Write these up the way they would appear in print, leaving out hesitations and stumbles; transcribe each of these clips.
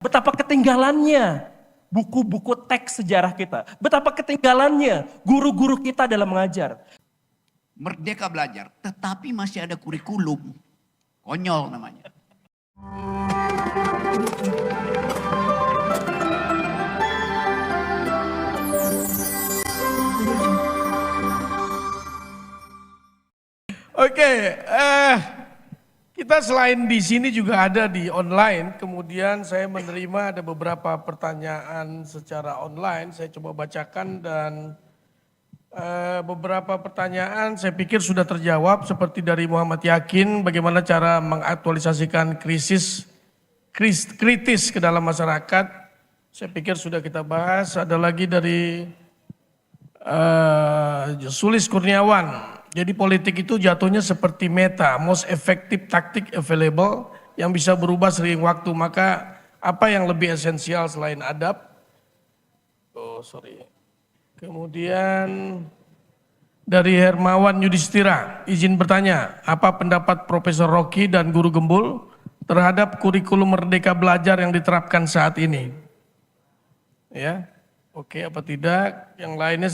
Betapa ketinggalannya buku-buku teks sejarah kita. Betapa ketinggalannya guru-guru kita dalam mengajar. Merdeka belajar, tetapi masih ada kurikulum. Konyol namanya. Oke, kita selain di sini juga ada di online, kemudian saya menerima ada beberapa pertanyaan secara online, saya coba bacakan dan beberapa pertanyaan saya pikir sudah terjawab seperti dari Muhammad Yakin, bagaimana cara mengaktualisasikan kritis ke dalam masyarakat, saya pikir sudah kita bahas. Ada lagi dari Sulis Kurniawan. Jadi politik itu jatuhnya seperti meta, most effective tactic available yang bisa berubah seiring waktu. Maka apa yang lebih esensial selain adab? Kemudian dari Hermawan Yudhistira, izin bertanya, apa pendapat Profesor Rocky dan Guru Gembul terhadap kurikulum Merdeka Belajar yang diterapkan saat ini? Ya. Oke, apa tidak? Yang lainnya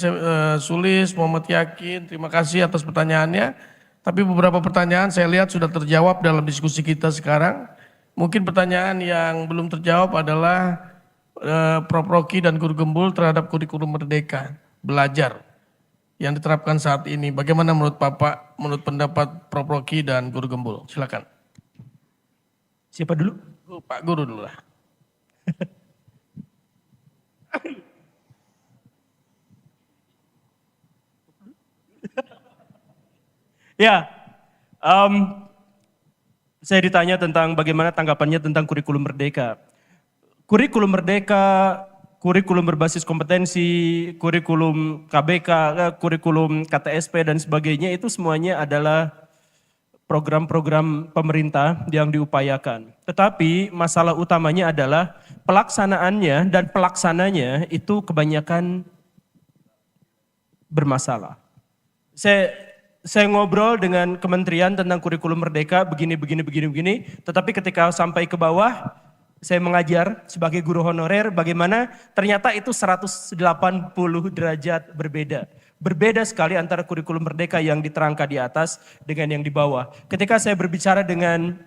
Sulis, Muhammad Yakin, terima kasih atas pertanyaannya. Tapi beberapa pertanyaan saya lihat sudah terjawab dalam diskusi kita sekarang. Mungkin pertanyaan yang belum terjawab adalah Prof. Rocky dan Guru Gembul terhadap kurikulum Merdeka Belajar yang diterapkan saat ini. Bagaimana menurut Bapak, menurut pendapat Prof. Rocky dan Guru Gembul? Silakan. Siapa dulu? Pak Guru dulu lah. Ya, saya ditanya tentang bagaimana tanggapannya tentang kurikulum merdeka. Kurikulum merdeka, kurikulum berbasis kompetensi, kurikulum KBK, kurikulum KTSP dan sebagainya itu semuanya adalah program-program pemerintah yang diupayakan. Tetapi masalah utamanya adalah pelaksanaannya dan pelaksananya itu kebanyakan bermasalah. Saya ngobrol dengan kementerian tentang kurikulum merdeka begini, tetapi ketika sampai ke bawah, saya mengajar sebagai guru honorer bagaimana ternyata itu 180 derajat berbeda. Berbeda sekali antara kurikulum merdeka yang diterangkan di atas dengan yang di bawah. Ketika saya berbicara dengan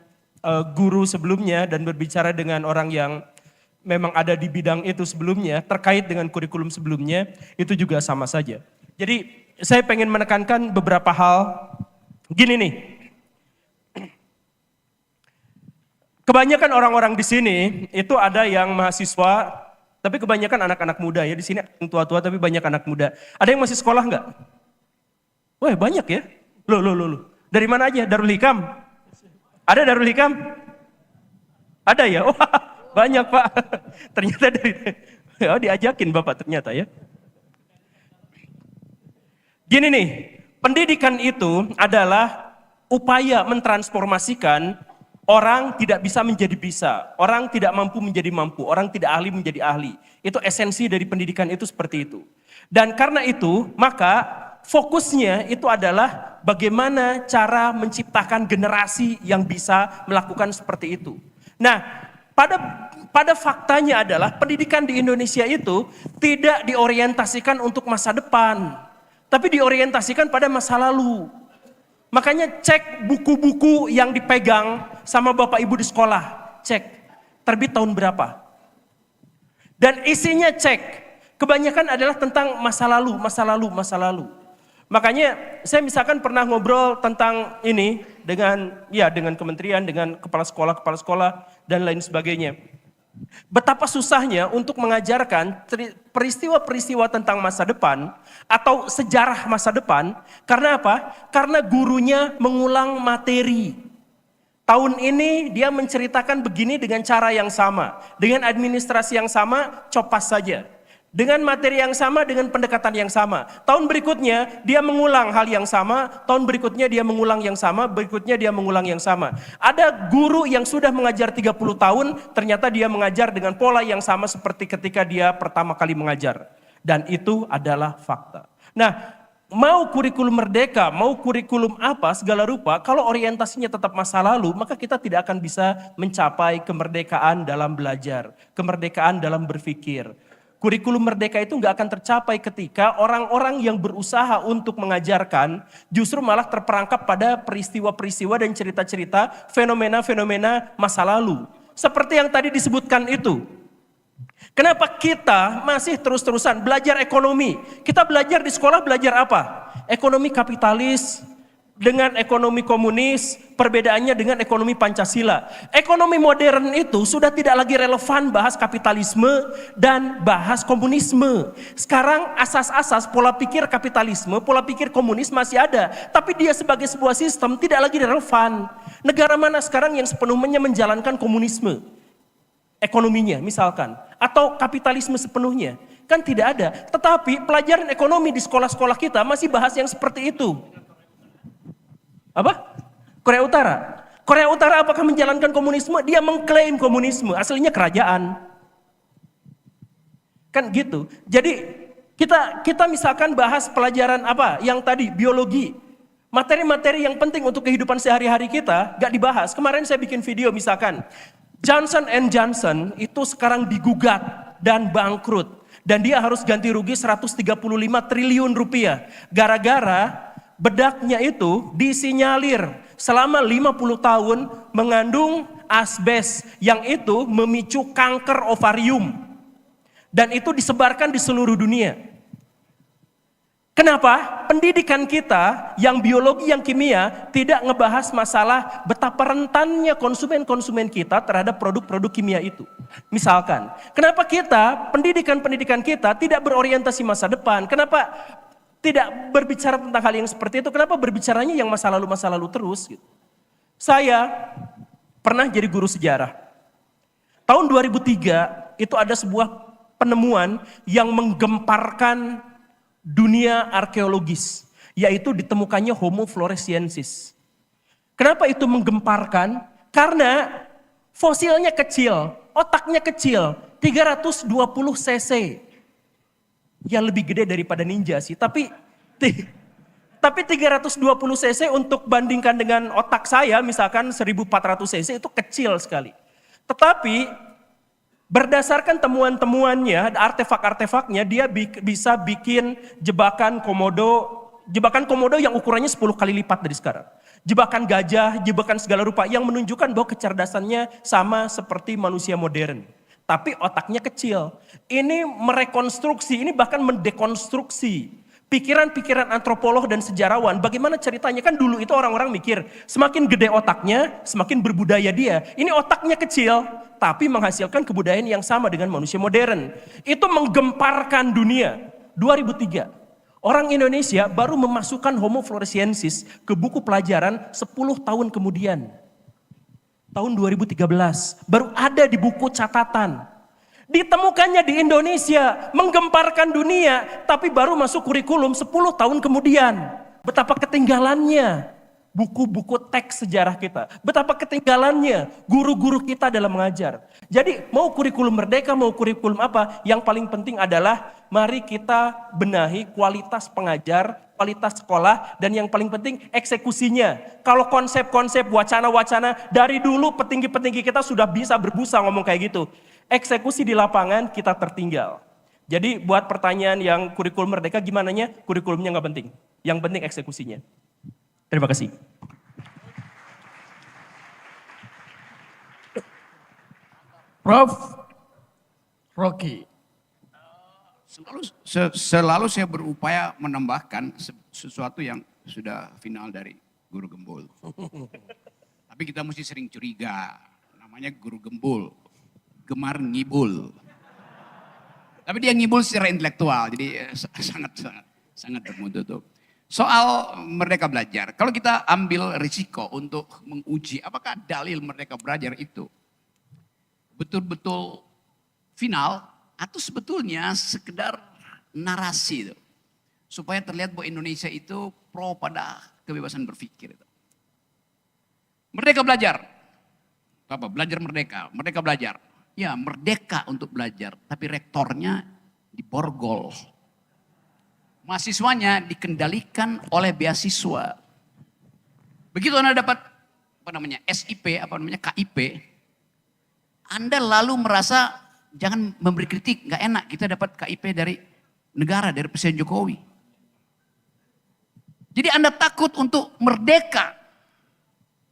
guru sebelumnya dan berbicara dengan orang yang memang ada di bidang itu sebelumnya, terkait dengan kurikulum sebelumnya, itu juga sama saja. Jadi saya pengen menekankan beberapa hal. Gini nih, kebanyakan orang-orang di sini itu ada yang mahasiswa, tapi kebanyakan anak-anak muda ya. Di sini yang tua-tua tapi banyak anak muda. Ada yang masih sekolah nggak? Wah banyak ya. Loh. Dari mana aja? Darul Hikam? Ada Darul Hikam? Ada ya? Wah banyak Pak. Ternyata dari, diajakin Bapak ternyata ya. Gini nih, pendidikan itu adalah upaya mentransformasikan orang tidak bisa menjadi bisa, orang tidak mampu menjadi mampu, orang tidak ahli menjadi ahli. Itu esensi dari pendidikan itu seperti itu. Dan karena itu, maka fokusnya itu adalah bagaimana cara menciptakan generasi yang bisa melakukan seperti itu. Nah, pada faktanya adalah pendidikan di Indonesia itu tidak diorientasikan untuk masa depan, tapi diorientasikan pada masa lalu. Makanya cek buku-buku yang dipegang sama Bapak Ibu di sekolah. Cek, terbit tahun berapa. Dan isinya cek, kebanyakan adalah tentang masa lalu. Makanya saya misalkan pernah ngobrol tentang ini dengan kementerian, dengan kepala sekolah dan lain sebagainya. Betapa susahnya untuk mengajarkan peristiwa-peristiwa tentang masa depan atau sejarah masa depan. Karena apa? Karena gurunya mengulang materi. Tahun ini dia menceritakan begini dengan cara yang sama. Dengan administrasi yang sama, copas saja. Dengan materi yang sama, dengan pendekatan yang sama. Tahun berikutnya dia mengulang hal yang sama, tahun berikutnya dia mengulang yang sama, berikutnya dia mengulang yang sama. Ada guru yang sudah mengajar 30 tahun, ternyata dia mengajar dengan pola yang sama seperti ketika dia pertama kali mengajar. Dan itu adalah fakta. Nah, mau kurikulum merdeka, mau kurikulum apa segala rupa, kalau orientasinya tetap masa lalu, maka kita tidak akan bisa mencapai kemerdekaan dalam belajar, kemerdekaan dalam berpikir. Kurikulum merdeka itu nggak akan tercapai ketika orang-orang yang berusaha untuk mengajarkan justru malah terperangkap pada peristiwa-peristiwa dan cerita-cerita, fenomena-fenomena masa lalu. Seperti yang tadi disebutkan itu. Kenapa kita masih terus-terusan belajar ekonomi? Kita belajar di sekolah belajar apa? Ekonomi kapitalis dengan ekonomi komunis, perbedaannya dengan ekonomi Pancasila. Ekonomi modern itu sudah tidak lagi relevan bahas kapitalisme dan bahas komunisme. Sekarang asas-asas pola pikir kapitalisme, pola pikir komunis masih ada, tapi dia sebagai sebuah sistem tidak lagi relevan. Negara mana sekarang yang sepenuhnya menjalankan komunisme? Ekonominya misalkan, atau kapitalisme sepenuhnya, kan tidak ada. Tetapi pelajaran ekonomi di sekolah-sekolah kita masih bahas yang seperti itu. Apa? Korea Utara. Korea Utara apakah menjalankan komunisme? Dia mengklaim komunisme, aslinya kerajaan. Kan gitu. Jadi kita misalkan bahas pelajaran apa? Yang tadi biologi. Materi-materi yang penting untuk kehidupan sehari-hari kita gak dibahas. Kemarin saya bikin video misalkan Johnson & Johnson itu sekarang digugat dan bangkrut. Dan dia harus ganti rugi 135 triliun rupiah. Gara-gara bedaknya itu disinyalir selama 50 tahun mengandung asbes yang itu memicu kanker ovarium. Dan itu disebarkan di seluruh dunia. Kenapa? Pendidikan kita yang biologi, yang kimia tidak ngebahas masalah betapa rentannya konsumen-konsumen kita terhadap produk-produk kimia itu. Misalkan, kenapa kita, pendidikan kita tidak berorientasi masa depan? Kenapa tidak berbicara tentang hal yang seperti itu? Kenapa berbicaranya yang masa lalu terus? Gitu. Saya pernah jadi guru sejarah. Tahun 2003 itu ada sebuah penemuan yang menggemparkan dunia arkeologis, yaitu ditemukannya Homo floresiensis. Kenapa itu menggemparkan? Karena fosilnya kecil, otaknya kecil, 320 cc. Ya lebih gede daripada ninja sih, tapi 320 cc untuk bandingkan dengan otak saya misalkan 1400 cc itu kecil sekali. Tetapi berdasarkan temuan-temuannya, artefak-artefaknya, dia bisa bikin jebakan komodo yang ukurannya 10 kali lipat dari sekarang. Jebakan gajah, jebakan segala rupa yang menunjukkan bahwa kecerdasannya sama seperti manusia modern. Tapi otaknya kecil. Ini merekonstruksi, ini bahkan mendekonstruksi pikiran-pikiran antropolog dan sejarawan. Bagaimana ceritanya? Kan dulu itu orang-orang mikir, semakin gede otaknya, semakin berbudaya dia. Ini otaknya kecil, tapi menghasilkan kebudayaan yang sama dengan manusia modern. Itu menggemparkan dunia. 2003, orang Indonesia baru memasukkan Homo floresiensis ke buku pelajaran 10 tahun kemudian. Tahun 2013, baru ada di buku catatan. Ditemukannya di Indonesia, menggemparkan dunia, tapi baru masuk kurikulum 10 tahun kemudian. Betapa ketinggalannya buku-buku teks sejarah kita. Betapa ketinggalannya guru-guru kita dalam mengajar. Jadi mau kurikulum merdeka, mau kurikulum apa, yang paling penting adalah mari kita benahi kualitas pengajar, kualitas sekolah, dan yang paling penting eksekusinya. Kalau konsep-konsep wacana-wacana dari dulu petinggi-petinggi kita sudah bisa berbusa ngomong kayak gitu. Eksekusi di lapangan kita tertinggal. Jadi buat pertanyaan yang kurikulum merdeka gimana nya? Kurikulumnya nggak penting. Yang penting eksekusinya. Terima kasih. Prof. Rocky. Selalu saya berupaya menambahkan sesuatu yang sudah final dari Guru Gembul. Tapi kita mesti sering curiga. Namanya Guru Gembul. Gemar ngibul. Tapi dia ngibul secara intelektual, jadi sangat bermutu tuh. Soal Merdeka Belajar, kalau kita ambil risiko untuk menguji apakah dalil Merdeka Belajar itu betul-betul final atau sebetulnya sekedar narasi itu. Supaya terlihat bahwa Indonesia itu pro pada kebebasan berpikir. Merdeka Belajar, apa? Belajar merdeka, Merdeka Belajar. Ya merdeka untuk belajar, tapi rektornya diborgol. mahasiswanya dikendalikan oleh beasiswa. Begitu Anda dapat SIP, KIP, Anda lalu merasa jangan memberi kritik, nggak enak kita dapat KIP dari negara, dari Presiden Jokowi. Jadi Anda takut untuk merdeka,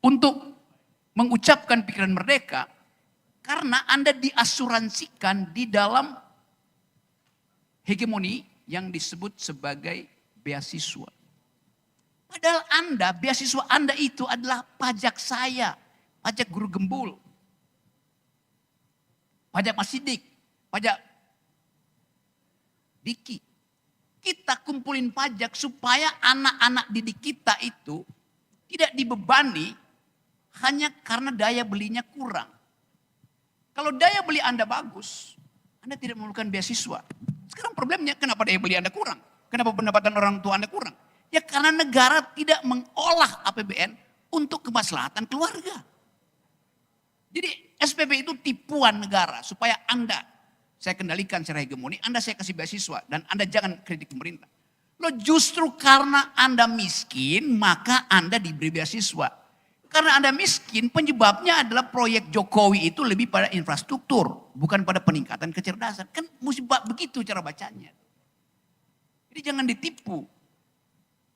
untuk mengucapkan pikiran merdeka, karena Anda diasuransikan di dalam hegemoni yang disebut sebagai beasiswa. Padahal beasiswa Anda itu adalah pajak saya, pajak guru gembul, pajak Mas Sidik, pajak Diki. Kita kumpulin pajak supaya anak-anak didik kita itu tidak dibebani hanya karena daya belinya kurang. Kalau daya beli Anda bagus, Anda tidak memerlukan beasiswa. Sekarang problemnya kenapa daya beli Anda kurang? Kenapa pendapatan orang tua Anda kurang? Ya karena negara tidak mengolah APBN untuk kemaslahatan keluarga. Jadi SPP itu tipuan negara supaya Anda, saya kendalikan secara hegemoni, Anda saya kasih beasiswa dan Anda jangan kritik pemerintah. Loh justru karena Anda miskin maka Anda diberi beasiswa. Karena Anda miskin penyebabnya adalah proyek Jokowi itu lebih pada infrastruktur, bukan pada peningkatan kecerdasan. Kan musibah begitu cara bacanya. Jadi jangan ditipu.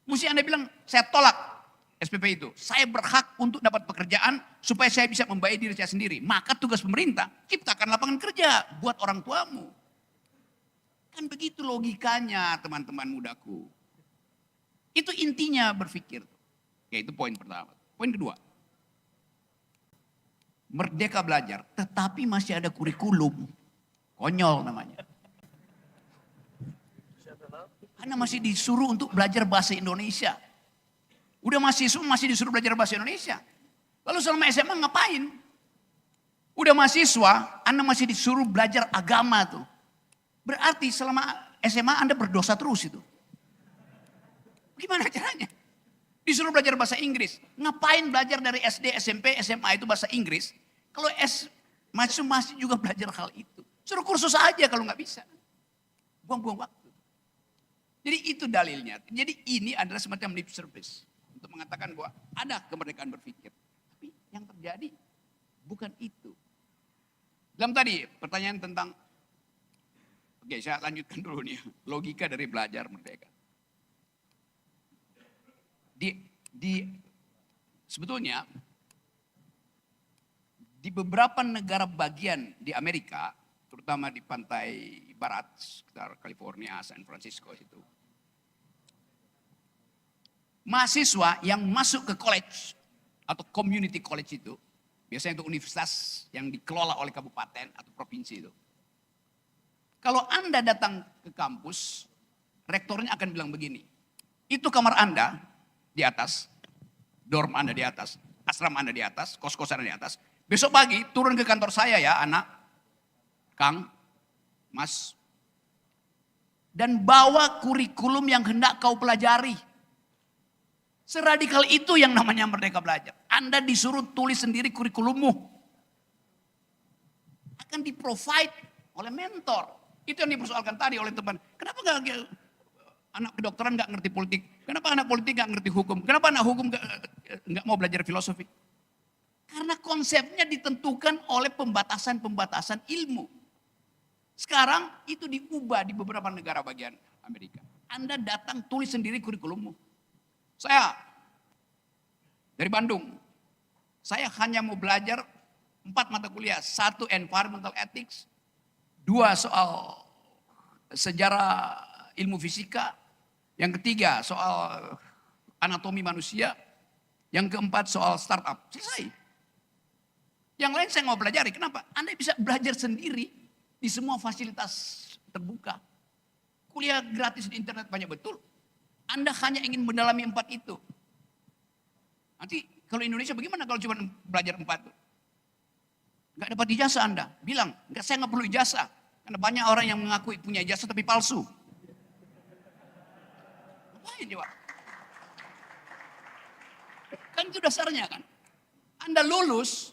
Mesti Anda bilang, saya tolak SPP itu. Saya berhak untuk dapat pekerjaan supaya saya bisa membayar diri saya sendiri. Maka tugas pemerintah, ciptakan lapangan kerja buat orang tuamu. Kan begitu logikanya teman-teman mudaku. Itu intinya berpikir. Ya itu poin pertama. Poin kedua. Merdeka belajar, tetapi masih ada kurikulum. Konyol namanya. Anda masih disuruh untuk belajar bahasa Indonesia. Udah mahasiswa masih disuruh belajar bahasa Indonesia. Lalu selama SMA ngapain? Udah mahasiswa, Anda masih disuruh belajar agama tuh. Berarti selama SMA Anda berdosa terus itu. Gimana caranya? Disuruh belajar bahasa Inggris. Ngapain belajar dari SD, SMP, SMA itu bahasa Inggris? Kalau mahasiswa masih juga belajar hal itu. Suruh kursus aja kalau nggak bisa. Buang-buang waktu. Jadi itu dalilnya. Jadi ini adalah semacam lip service. Untuk mengatakan bahwa ada kemerdekaan berpikir. Tapi yang terjadi bukan itu. Dalam tadi pertanyaan tentang, oke saya lanjutkan dulu nih. Logika dari belajar merdeka. Sebetulnya di beberapa negara bagian di Amerika, terutama di pantai barat, sekitar California, San Francisco itu. Mahasiswa yang masuk ke college atau community college itu, biasanya itu universitas yang dikelola oleh kabupaten atau provinsi itu. Kalau Anda datang ke kampus, rektornya akan bilang begini, itu kamar Anda di atas, dorm Anda di atas, asrama Anda di atas, kos-kosan Anda di atas. Besok pagi turun ke kantor saya ya anak, Kang, Mas. Dan bawa kurikulum yang hendak kau pelajari. Seradikal itu yang namanya merdeka belajar. Anda disuruh tulis sendiri kurikulummu. Akan di-provide oleh mentor. Itu yang dipersoalkan tadi oleh teman. Kenapa gak anak kedokteran gak ngerti politik? Kenapa anak politik gak ngerti hukum? Kenapa anak hukum gak mau belajar filosofi? Karena konsepnya ditentukan oleh pembatasan-pembatasan ilmu. Sekarang itu diubah di beberapa negara bagian Amerika. Anda datang tulis sendiri kurikulummu. Saya dari Bandung, saya hanya mau belajar 4 mata kuliah. 1 environmental ethics, 2 soal sejarah ilmu fisika, yang ketiga soal anatomi manusia, yang keempat soal startup. Selesai. Yang lain saya mau pelajari. Kenapa? Anda bisa belajar sendiri di semua fasilitas terbuka. Kuliah gratis di internet banyak betul. Anda hanya ingin mendalami 4 itu. Nanti kalau Indonesia bagaimana kalau cuma belajar 4 itu? Gak dapat ijazah Anda. Bilang, enggak, saya gak perlu ijazah. Karena banyak orang yang mengaku punya ijazah tapi palsu. Ngapain coba? Kan itu dasarnya kan. Anda lulus,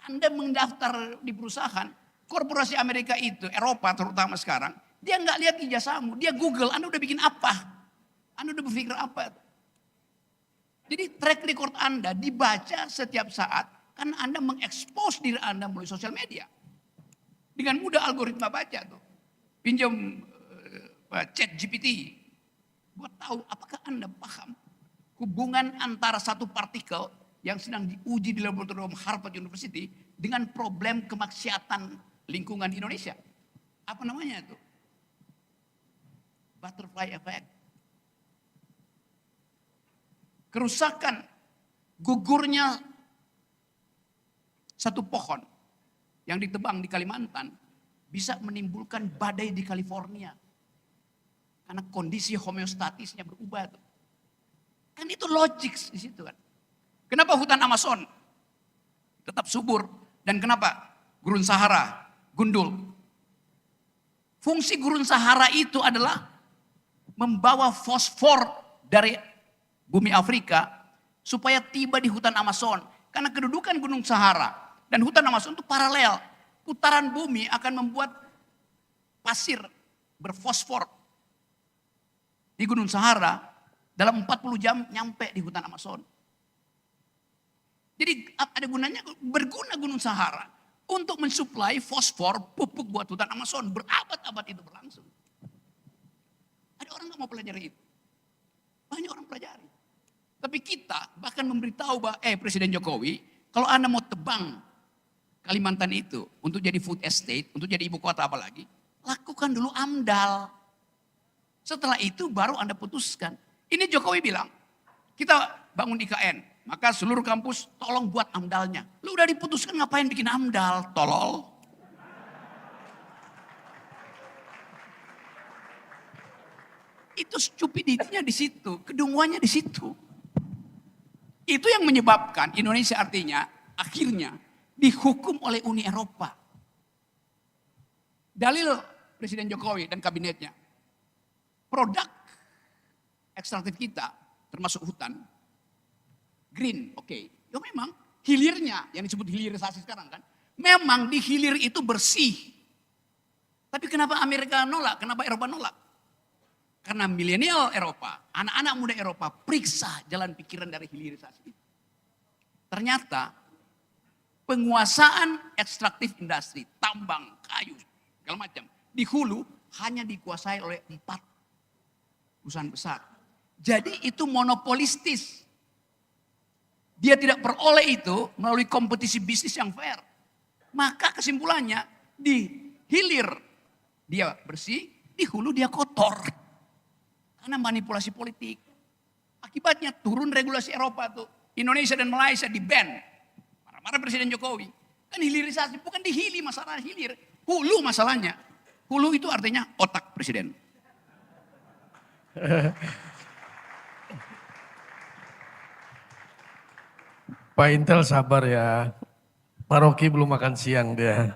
Anda mendaftar di perusahaan, korporasi Amerika itu, Eropa terutama sekarang, dia nggak lihat ijazahmu, dia Google, Anda udah bikin apa? Anda udah berpikir apa? Jadi track record Anda dibaca setiap saat karena Anda mengekspos diri Anda melalui sosial media. Dengan mudah algoritma baca tuh. Pinjam chat GPT. Buat tahu apakah Anda paham hubungan antara satu partikel yang sedang diuji di laboratorium Harvard University dengan problem kemaksiatan lingkungan di Indonesia. Apa namanya itu? Butterfly effect. Kerusakan, gugurnya satu pohon yang ditebang di Kalimantan bisa menimbulkan badai di California. Karena kondisi homeostatisnya berubah. Kan itu logik di situ kan. Kenapa hutan Amazon tetap subur dan kenapa gurun Sahara gundul? Fungsi gurun Sahara itu adalah membawa fosfor dari bumi Afrika supaya tiba di hutan Amazon. Karena kedudukan gunung Sahara dan hutan Amazon itu paralel. Putaran bumi akan membuat pasir berfosfor di gunung Sahara dalam 40 jam nyampe di hutan Amazon. Jadi ada gunanya, berguna gunung Sahara untuk mensuplai fosfor pupuk buat hutan Amazon. Berabad-abad itu berlangsung. Ada orang nggak mau pelajari itu? Banyak orang pelajari. Tapi kita bahkan memberitahu bahwa Presiden Jokowi, kalau Anda mau tebang Kalimantan itu untuk jadi food estate, untuk jadi ibu kota apalagi, lakukan dulu AMDAL. Setelah itu baru Anda putuskan. Ini Jokowi bilang, kita bangun IKN, maka seluruh kampus tolong buat AMDALnya. Lu udah diputuskan ngapain bikin AMDAL, tolol. Itu stupidity-nya di situ, kedunguannya di situ. Itu yang menyebabkan Indonesia artinya akhirnya dihukum oleh Uni Eropa. Dalil Presiden Jokowi dan kabinetnya. Produk ekstraktif kita termasuk hutan. Green, oke. Ya memang hilirnya yang disebut hilirisasi sekarang kan. Memang di hilir itu bersih. Tapi kenapa Amerika nolak? Kenapa Eropa nolak? Karena milenial Eropa, anak-anak muda Eropa periksa jalan pikiran dari hilirisasi. Ternyata penguasaan ekstraktif industri, tambang, kayu, segala macam. Di hulu hanya dikuasai oleh 4 perusahaan besar. Jadi itu monopolistis. Dia tidak peroleh itu melalui kompetisi bisnis yang fair. Maka kesimpulannya di hilir dia bersih, di hulu dia kotor. Karena manipulasi politik. Akibatnya turun regulasi Eropa tuh. Indonesia dan Malaysia di-ban. Marah-marah Presiden Jokowi. Kan hilirisasi, bukan di hili masalah hilir. Hulu masalahnya. Hulu itu artinya otak Presiden. Pak Intel sabar ya. Pak Rocky belum makan siang dia.